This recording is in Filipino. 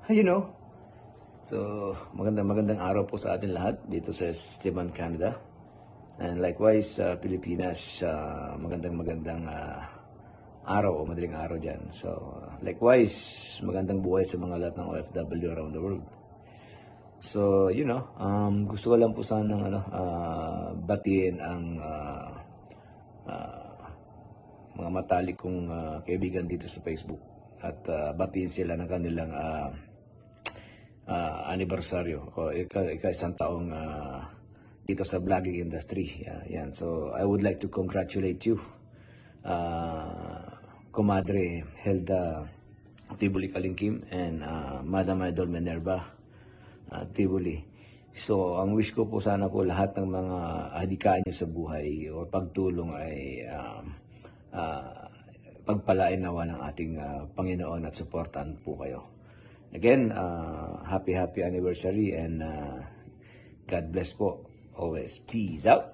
you know, so magandang araw po sa atin lahat dito sa Esteban, Canada. And likewise sa Pilipinas, magandang araw o madaling araw dyan. So likewise, magandang buhay sa mga lahat ng OFW around the world. So, gusto ko lang po sanang batiin ang mga matalik kong kaibigan dito sa Facebook at batiin sila ng kanilang anibersaryo o ika-isang taong dito sa vlogging industry. Yan. So, I would like to congratulate you, Comadre Helda Tibuli Kalingkim and Madam Idol Minerva Tibuli. So, ang wish ko po sana po lahat ng mga hadikaan niyo sa buhay o pagtulong ay pagpalain nawa ng ating Panginoon at suportahan po kayo. Again, happy anniversary and God bless po always. Peace out!